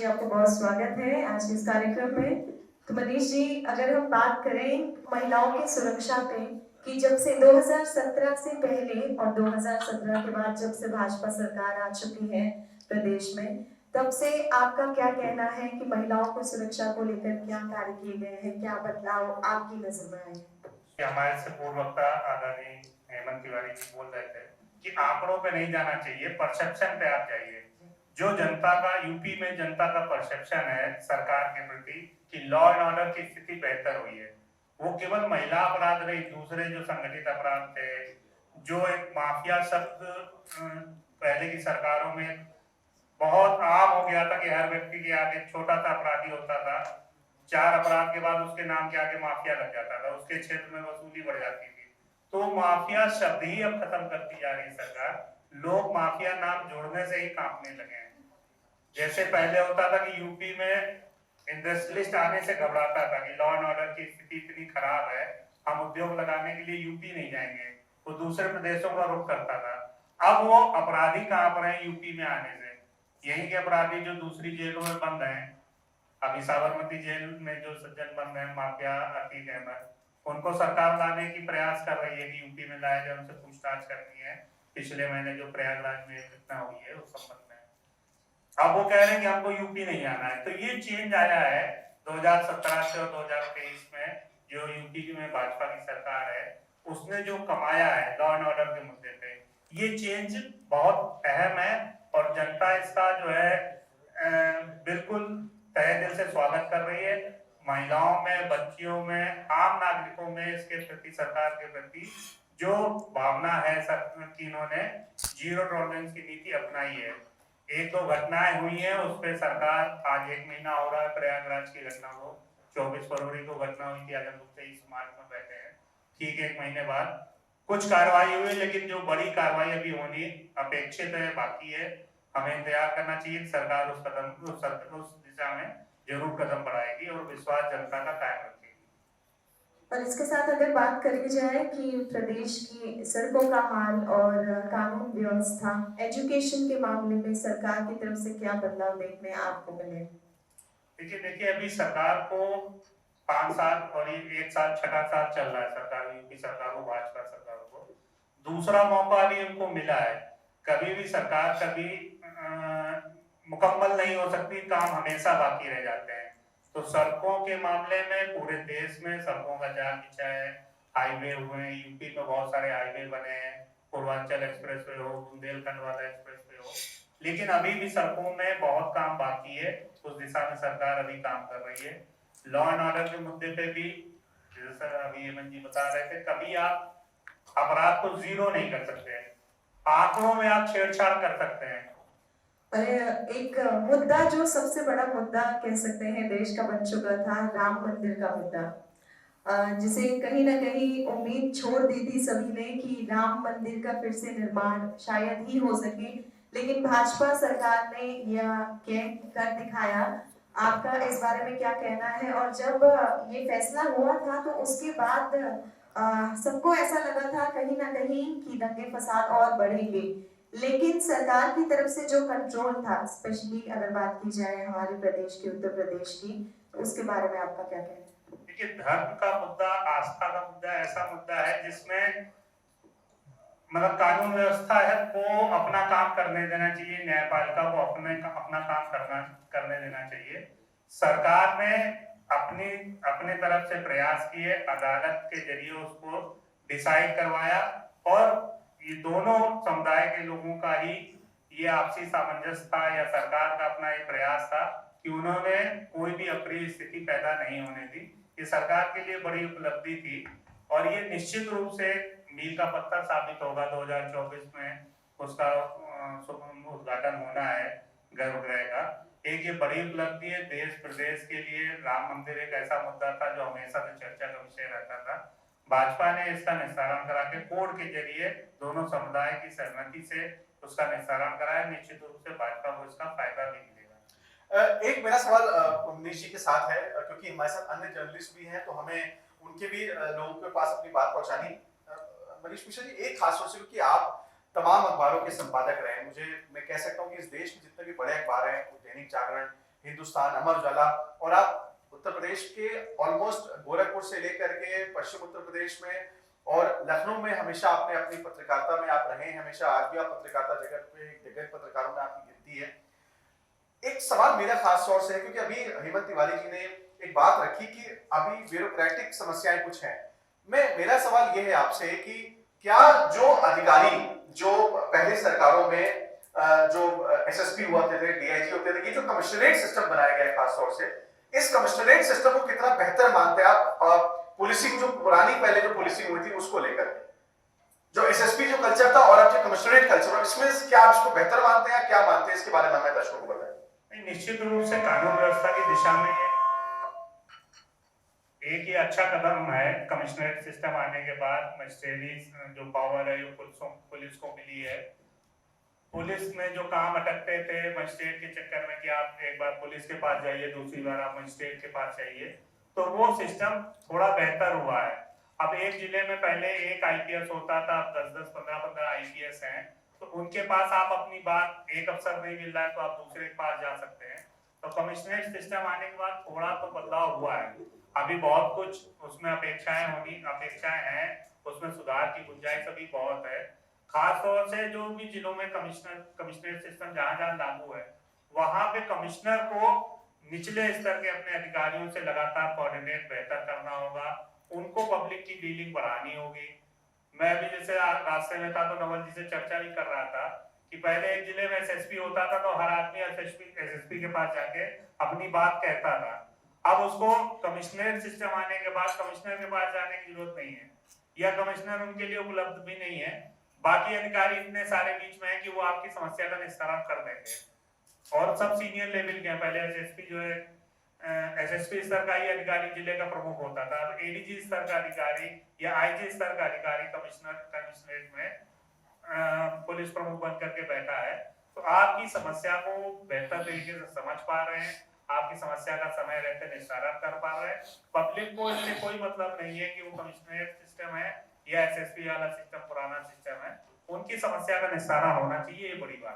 जी, आपको बहुत स्वागत है आज के इस कार्यक्रम में। तो मनीष जी, अगर हम बात करें महिलाओं की सुरक्षा पे कि जब से 2017 से पहले और 2017 के बाद जब से भाजपा सरकार आ चुकी है प्रदेश में, तब से आपका क्या कहना है कि महिलाओं की सुरक्षा को लेकर क्या कार्य किए गए हैं, क्या बदलाव आपकी नजर में आए? हमारे से पूर्व वक्ता आदरणीय हेमंत तिवारी जी बोल रहे थे कि आंकड़ों पे नहीं जाना चाहिए, परसेप्शन पे आप जाइए। जो जनता का यूपी में जनता का परसेप्शन है सरकार के प्रति कि लॉ एंड ऑर्डर की स्थिति बेहतर हुई है, वो केवल महिला अपराध नहीं, दूसरे जो संगठित अपराध थे, जो एक माफिया शब्द पहले की सरकारों में बहुत आम हो गया था कि हर व्यक्ति के आगे छोटा सा अपराधी होता था, 4 अपराध के बाद उसके नाम के आगे माफिया लग जाता था, उसके क्षेत्र में वसूली बढ़ जाती थी। तो माफिया शब्द ही अब खत्म करती जा रही सरकार। लोग माफिया नाम जोड़ने से ही कांपने लगे हैं। जैसे पहले होता था कि यूपी में इंडस्ट्रियलिस्ट आने से घबराता था कि लॉ एंड ऑर्डर की स्थिति इतनी खराब है, हम उद्योग लगाने के लिए यूपी नहीं जाएंगे, वो दूसरे प्रदेशों का रुख करता था। अब वो अपराधी कांप रहे हैं यूपी में आने से। यही के अपराधी जो दूसरी जेलों में बंद हैं, अभी साबरमती जेल में जो सज्जन बंद हैं, माफिया अतीक अहमद, उनको सरकार लाने की प्रयास कर रही है कि यूपी में लाया जाए, उनसे पूछताछ करनी है। पिछले महीने जो प्रयागराज में घटना हुई है उस संबंध में अब वो कह रहे हैं कि हमको यूपी नहीं आना है। तो ये चेंज आया है 2017 से और 2023 में। जो यूपी में भाजपा की सरकार है उसने जो कमाया है लॉ एंड ऑर्डर के मुद्दे पे, ये चेंज बहुत अहम है और जनता इसका जो है बिल्कुल तहे दिल से स्वागत कर रही है। महिलाओं में, बच्चियों में, आम नागरिकों में इसके प्रति, सरकार के प्रति जो भावना है कि इन्होंने जीरो टॉलरेंस की नीति अपनाई है। एक दो घटनाएं हुई हैं, उस पर सरकार, आज 1 महीना हो रहा है प्रयागराज की घटना को, 24 फरवरी को घटना हुई थी, आज हम लोग 23 मार्च में बैठे हैं, ठीक 1 महीने बाद कुछ कार्रवाई हुई, लेकिन जो बड़ी कार्रवाई अभी होनी अपेक्षित है, बाकी है। हमें इंतजार करना चाहिए, सरकार उस दिशा में जरूर कदम बढ़ाएगी और विश्वास जनता का कायम रखेगी। और इसके साथ अगर बात करी जाए कि प्रदेश की सड़कों का हाल और कानून व्यवस्था, एजुकेशन के मामले में सरकार की तरफ से क्या बदलाव देखने आपको मिले? देखिए अभी सरकार को 5 साल और ये 1 साल, छठा साल चल रहा है सरकार, यूपी सरकार को, भाजपा सरकार को दूसरा मौका अभी उनको मिला है। कभी भी सरकार कभी मुकम्मल नहीं हो सकती, काम हमेशा बाकी रह जाते हैं। तो सड़कों के मामले में पूरे देश में सड़कों का जाल बिछा है, हाईवे हुए हैं, यूपी में बहुत सारे हाईवे बने हैं, पूर्वांचल एक्सप्रेसवे हो, बुंदेलखंड वाला एक्सप्रेसवे हो, लेकिन अभी भी सड़कों में बहुत काम बाकी है। उस दिशा में सरकार अभी काम कर रही है। लॉ एंड ऑर्डर के मुद्दे पे भी जैसा अभी हेमंत जी बता रहे थे, कभी आप अपराध को जीरो नहीं कर सकते, आंकड़ों में आप छेड़छाड़ कर सकते हैं। एक मुद्दा जो सबसे बड़ा मुद्दा कह सकते हैं देश का बन चुका था, राम मंदिर का मुद्दा, जिसे कहीं ना कहीं उम्मीद छोड़ दी थी सभी ने कि राम मंदिर का फिर से निर्माण शायद ही हो सके, लेकिन भाजपा सरकार ने यह कर दिखाया। आपका इस बारे में क्या कहना है? और जब ये फैसला हुआ था तो उसके बाद सबको ऐसा लगा था कहीं ना कहीं कि दंगे फसाद और बढ़ेंगे, लेकिन सरकार की तरफ से जो कंट्रोल था, स्पेशली अगर बात की जाए हमारे प्रदेश की, उत्तर प्रदेश की, तो उसके बारे में आपका क्या कहना है? देखिए धर्म का मुद्दा, आस्था का मुद्दा ऐसा मुद्दा है जिसमें मतलब कानून व्यवस्था है को अपना काम करने देना चाहिए, न्यायपालिका को अपना काम करने देना चाहिए। सरकार ने अपनी अपने तरफ से प्रयास किए, अदालत के जरिए उसको डिसाइड करवाया और ये दोनों समुदाय के लोगों का ही ये आपसी सामंजस्य था या सरकार का अपना ये प्रयास था कि उन्होंने कोई भी अप्रिय स्थिति पैदा नहीं होने दी। ये सरकार के लिए बड़ी उपलब्धि थी और ये निश्चित रूप से मील का पत्थर साबित होगा। 2024 में उसका उद्घाटन होना है गर्भगृह का। एक ये बड़ी उपलब्धि है देश प्रदेश के लिए। राम मंदिर एक ऐसा मुद्दा था जो हमेशा से चर्चा का विषय रहता था। भाजपा ने इसका निस्तारण करा के कोर्ट के जरिए दोनों समुदाय की सहमति से उसका निस्तारण कराया। निश्चित रूप से भाजपा को इसका फायदा भी मिलेगा। एक मेरा सवाल मनीष जी के साथ है, क्योंकि हमारे साथ अन्य जर्नलिस्ट भी हैं तो हमें उनके भी लोगों के पास अपनी बात पहुंचानी। मनीष मिश्रा जी, एक खास सोच, क्योंकि आप तमाम अखबारों के संपादक रहे हैं, मैं कह सकता हूँ कि इस देश में जितने भी बड़े अखबार हैं, दैनिक जागरण, हिंदुस्तान, अमर उजाला, और आप उत्तर प्रदेश के ऑलमोस्ट गोरखपुर से लेकर के पश्चिम उत्तर प्रदेश में और लखनऊ में हमेशा आपने अपनी पत्रकारिता में आप रहे हैं, हमेशा आज भी आप पत्रकारिता जगत पे दिग्गज पत्रकारों में आपकी गिनती है। एक सवाल मेरा खास तौर से है, क्योंकि अभी हेमंत तिवारी जी ने एक बात रखी कि अभी ब्यूरोक्रेटिक समस्याएं कुछ हैं। मेरा सवाल ये है आपसे कि क्या जो अधिकारी जो पहले सरकारों में जो एसएसपी होते थे, डीआईजी होते थे, ये जो कमिश्नरेट सिस्टम बनाया गया है खास तौर से, इस कमिश्नरेट सिस्टम को कितना बेहतर मानते हैं आप पुलिसिंग जो पुरानी पहले जो पुलिसिंग हुई थी उसको लेकर, जो एसएसपी जो कल्चर था और अब जो कमिश्नरेट कल्चर, इसमें क्या आप इसको बेहतर मानते हैं, क्या मानते हैं, इसके बारे में हमें दर्शकों को बताएं। निश्चित रूप से कानून व्यवस्था की दिशा में एक ये अच्छा कदम है। कमिश्नरेट सिस्टम आने के बाद मजिस्ट्रेरी जो पावर है वो पुलिस को मिली है। पुलिस में जो काम अटकते थे मजिस्ट्रेट के चक्कर में कि आप एक बार पुलिस के पास जाइए, दूसरी बार आप मजिस्ट्रेट के पास जाइए, तो वो सिस्टम थोड़ा बेहतर हुआ है। अब एक जिले में पहले एक आईपीएस होता था, अब 10-10, 15-15 आईपीएस हैं, तो उनके पास आप अपनी बात, एक अफसर नहीं मिल रहा है तो आप दूसरे के पास जा सकते हैं। तो कमिश्नरेट सिस्टम आने के बाद थोड़ा तो बदलाव हुआ है। अभी बहुत कुछ उसमें अपेक्षाएं हैं, उसमें सुधार की गुंजाइश अभी बहुत है। खास तौर से जो भी जिलों में कमिश्नरेट सिस्टम जहां लागू है, वहां पे कमिश्नर को निचले स्तर के अपने अधिकारियों से लगातार कोऑर्डिनेट बेहतर करना होगा, उनको पब्लिक की डीलिंग बढ़ानी होगी। मैं भी जैसे रास्ते में था तो नवल जी से चर्चा भी कर रहा था कि पहले एक जिले में एसएसपी होता था तो हर आदमी एसएसपी के पास जाके अपनी बात कहता था। अब उसको कमिश्नरेट सिस्टम आने के बाद कमिश्नर के पास जाने की जरूरत नहीं है, या कमिश्नर उनके लिए उपलब्ध भी नहीं है। बाकी अधिकारी इतने सारे बीच में है कि वो आपकी समस्या का निस्तारण कर देंगे, और सब सीनियर लेवल के हैं। पहले एसएसपी जो है एसएसपी स्तर का ही अधिकारी जिले का प्रमुख होता था, अब एडीजी स्तर का अधिकारी या आईजी स्तर का अधिकारी कमिश्नरेट में पुलिस प्रमुख बन करके बैठा है। तो आपकी समस्या को बेहतर तरीके से समझ पा रहे हैं, आपकी समस्या का समय रहते निस्तारण कर पा रहे हैं। पब्लिक को इससे कोई मतलब नहीं है कि वो कमिश्नरेट सिस्टम है या एसएसपी वाला सिस्टम पुराना सिस्टम है, उनकी समस्या का निस्तारण होना चाहिए, ये बड़ी बात।